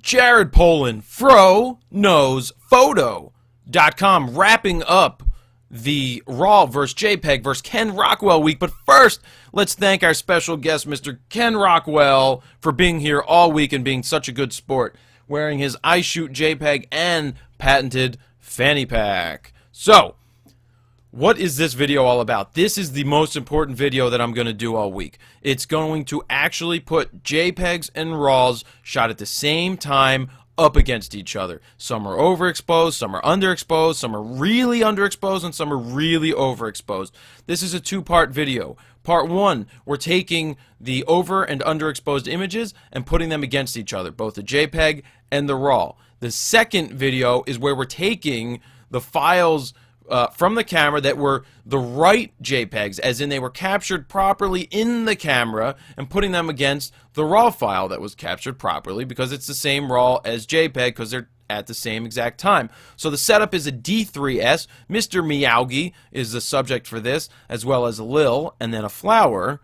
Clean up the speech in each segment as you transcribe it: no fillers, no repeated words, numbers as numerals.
Jared Polin, Fro Knows Photo.com, wrapping up the Raw vs. Jpeg vs. Ken Rockwell week. But first, let's thank our special guest, Mr. Ken Rockwell, for being here all week and being such a good sport, wearing his I Shoot Jpeg and patented fanny pack. So, what is this video all about? This is the most important video that I'm going to do all week. It's going to actually put JPEGs and RAWs shot at the same time up against each other. Some are overexposed, some are underexposed, some are really underexposed, and some are really overexposed. This is a two-part video. Part one, we're taking the over and underexposed images and putting them against each other, both the JPEG and the RAW. The second video is where we're taking the files from the camera that were the right JPEGs, as in they were captured properly in the camera, and putting them against the RAW file that was captured properly, because it's the same RAW as JPEG, because they're at the same exact time. So the setup is a D3S. Mr. Miyagi is the subject for this, as well as Lil, and then a flower.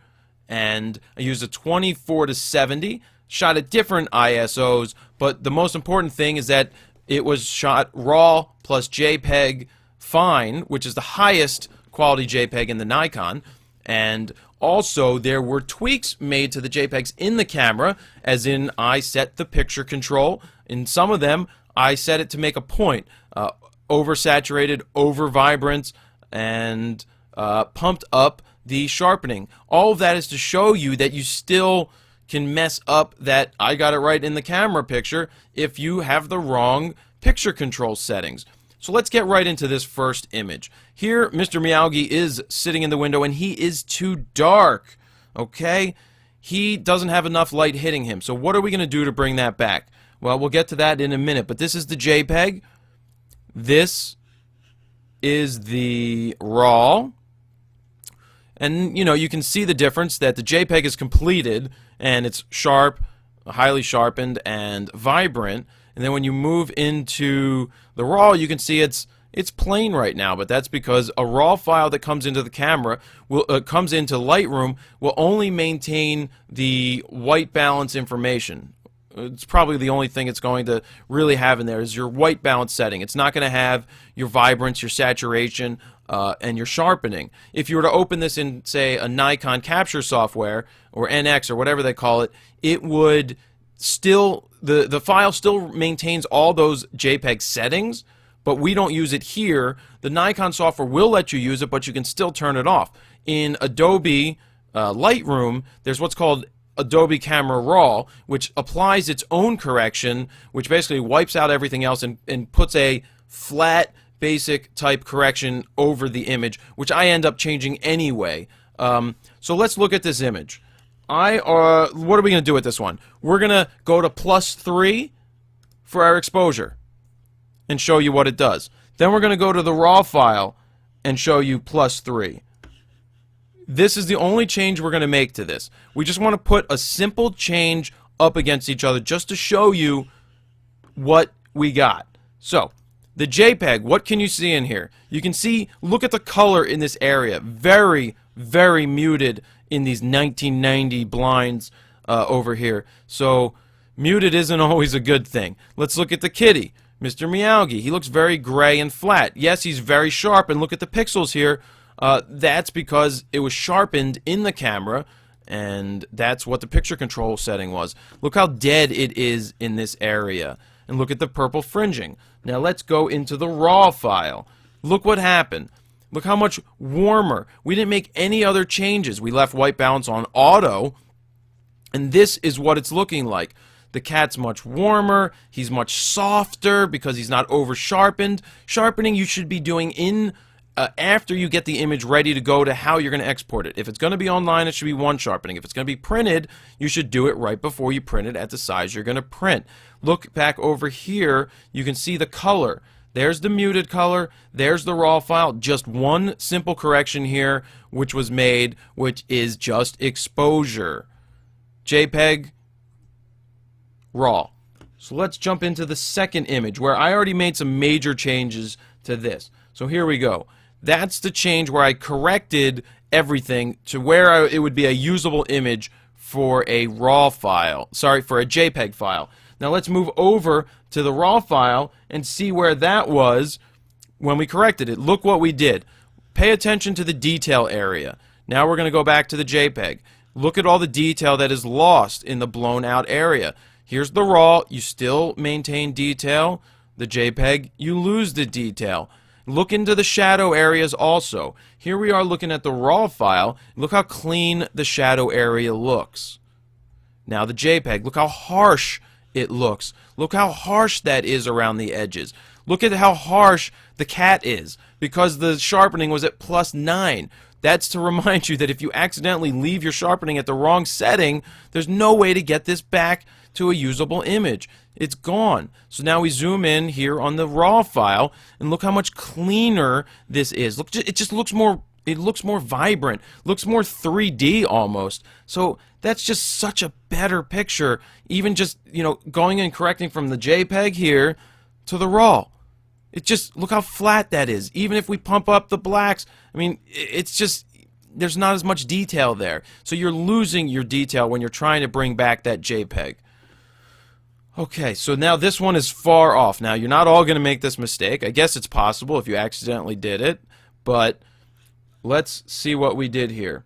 And I used a 24-70, shot at different ISOs, but the most important thing is that it was shot RAW plus JPEG fine, which is the highest quality JPEG in the Nikon. And also there were tweaks made to the JPEGs in the camera, as in I set the picture control. In some of them I set it to make a point, oversaturated, over vibrant, and pumped up the sharpening. All of that is to show you that you still can mess up that I got it right in the camera picture if you have the wrong picture control settings. So let's get right into this first image. Here, Mr. Miyagi is sitting in the window, and he is too dark, okay? He doesn't have enough light hitting him. So what are we going to do to bring that back? Well, we'll get to that in a minute, but this is the JPEG. This is the RAW. And, you know, you can see the difference that the JPEG is completed, and it's sharp, highly sharpened, and vibrant. And then when you move into the RAW, you can see it's plain right now, but that's because a RAW file that comes into the camera, comes into Lightroom, will only maintain the white balance information. It's probably the only thing it's going to really have in there is your white balance setting. It's not going to have your vibrance, your saturation, and your sharpening. If you were to open this in, say, a Nikon capture software, or NX, or whatever they call it, it would still, the file still maintains all those JPEG settings, but we don't use it here. The Nikon software will let you use it, but you can still turn it off. In Adobe Lightroom, there's what's called Adobe Camera Raw, which applies its own correction, which basically wipes out everything else and puts a flat, basic type correction over the image, which I end up changing anyway. So let's look at this image. What are we going to do with this one? We're going to go to +3 for our exposure and show you what it does. Then we're going to go to the RAW file and show you +3. This is the only change we're going to make to this. We just want to put a simple change up against each other just to show you what we got. So, the JPEG, what can you see in here? You can see, look at the color in this area. Very, very muted in these 1990 blinds over here. So muted isn't always a good thing. Let's look at the kitty, Mr. Miyagi. He looks very gray and flat. Yes, he's very sharp, and look at the pixels here. That's because it was sharpened in the camera, and that's what the picture control setting was. Look how dead it is in this area, and look at the purple fringing. Now let's go into the RAW file. Look what happened. Look how much warmer. We didn't make any other changes. We left white balance on auto, and this is what it's looking like. The cat's much warmer. He's much softer because he's not over sharpened. Sharpening you should be doing in after you get the image ready to go to how you're going to export it. If it's going to be online, it should be one sharpening. If it's going to be printed, you should do it right before you print it at the size you're going to print. Look back over here. You can see the color. There's the muted color, there's the RAW file, just one simple correction here which was made, which is just exposure. JPEG, RAW. So let's jump into the second image where I already made some major changes to this. So here we go. That's the change where I corrected everything to where it would be a usable image for a RAW file, sorry, for a JPEG file. Now let's move over to the RAW file and see where that was when we corrected it. Look what we did. Pay attention to the detail area. Now we're going to go back to the JPEG. Look at all the detail that is lost in the blown out area. Here's the RAW. You still maintain detail. The JPEG, you lose the detail. Look into the shadow areas also. Here we are looking at the RAW file. Look how clean the shadow area looks. Now the JPEG, look how harsh it looks. Look how harsh that is around the edges. Look at how harsh the cat is because the sharpening was at +9. That's to remind you that if you accidentally leave your sharpening at the wrong setting, there's no way to get this back to a usable image. It's gone. So now we zoom in here on the RAW file and look how much cleaner this is. Look, it just looks more, it looks more vibrant, looks more 3D almost. So that's just such a better picture, even just, you know, going and correcting from the JPEG here to the RAW. It just, look how flat that is. Even if we pump up the blacks, I mean, it's just, there's not as much detail there. So you're losing your detail when you're trying to bring back that JPEG. Okay, so now this one is far off. Now, you're not all going to make this mistake. I guess it's possible if you accidentally did it, but let's see what we did here.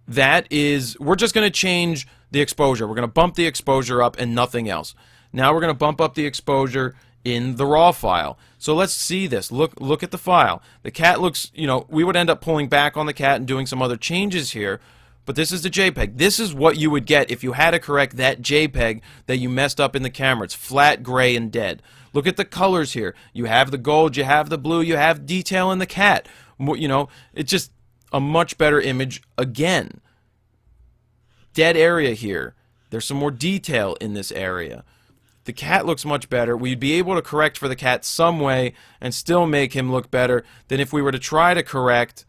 That is, we're just going to change the exposure. We're going to bump the exposure up and nothing else. Now we're going to bump up the exposure in the RAW file. So let's see this. Look at the file. The cat looks, you know, we would end up pulling back on the cat and doing some other changes here, but this is the JPEG. This is what you would get if you had to correct that JPEG that you messed up in the camera. It's flat, gray, and dead. Look at the colors here. You have the gold, you have the blue, you have detail in the cat. You know, it's just a much better image again. Dead area here. There's some more detail in this area. The cat looks much better. We'd be able to correct for the cat some way and still make him look better than if we were to try to correct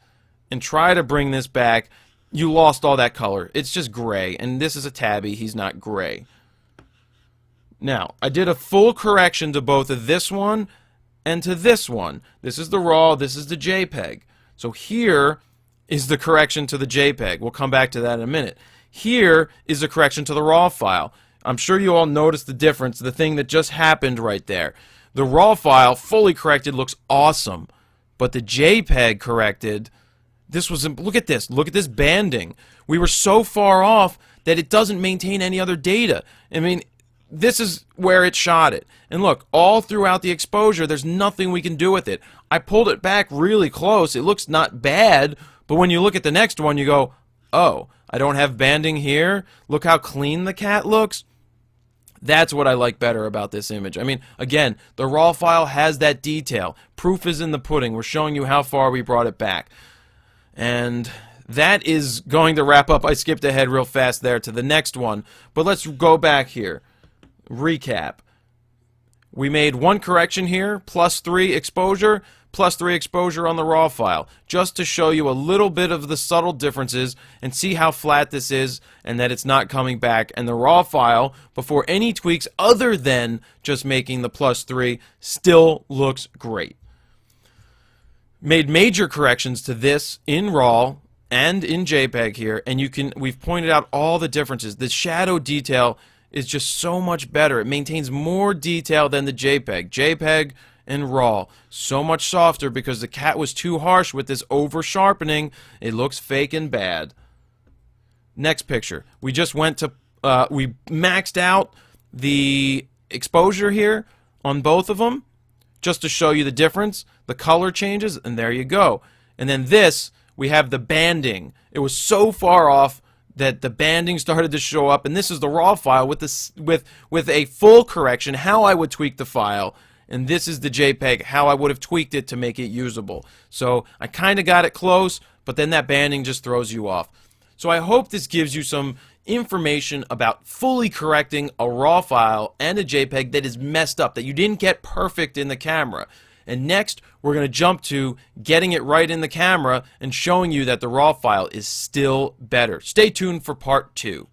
and try to bring this back. You lost all that color. It's just gray, and this is a tabby. He's not gray. Now, I did a full correction to both of this one and to this one. This is the RAW, this is the JPEG. So here is the correction to the JPEG. We'll come back to that in a minute. Here is the correction to the RAW file. I'm sure you all noticed the difference, the thing that just happened right there. The RAW file, fully corrected, looks awesome. But the JPEG corrected, this was, look at this banding. We were so far off that it doesn't maintain any other data. I mean, this is where it shot it. And look, all throughout the exposure, there's nothing we can do with it. I pulled it back really close. It looks not bad, but when you look at the next one, you go, oh, I don't have banding here. Look how clean the cat looks. That's what I like better about this image. I mean, again, the RAW file has that detail. Proof is in the pudding. We're showing you how far we brought it back. And that is going to wrap up. I skipped ahead real fast there to the next one. But let's go back here. Recap. We made one correction here, +3 exposure, +3 exposure on the RAW file, just to show you a little bit of the subtle differences and see how flat this is and that it's not coming back. And the RAW file, before any tweaks other than just making the +3, still looks great. Made major corrections to this in RAW and in JPEG here, and we've pointed out all the differences. The shadow detail is just so much better. It maintains more detail than the JPEG. JPEG and RAW, so much softer because the cat was too harsh with this over sharpening. It looks fake and bad. Next picture. We just went to, we maxed out the exposure here on both of them just to show you the difference. The color changes, and there you go. And then this, we have the banding. It was so far off that the banding started to show up, and this is the RAW file with this with a full correction, how I would tweak the file, and this is the JPEG, how I would have tweaked it to make it usable. So I kind of got it close, but then that banding just throws you off. So I hope this gives you some information about fully correcting a RAW file and a JPEG that is messed up, that you didn't get perfect in the camera. And next, we're going to jump to getting it right in the camera and showing you that the RAW file is still better. Stay tuned for part 2.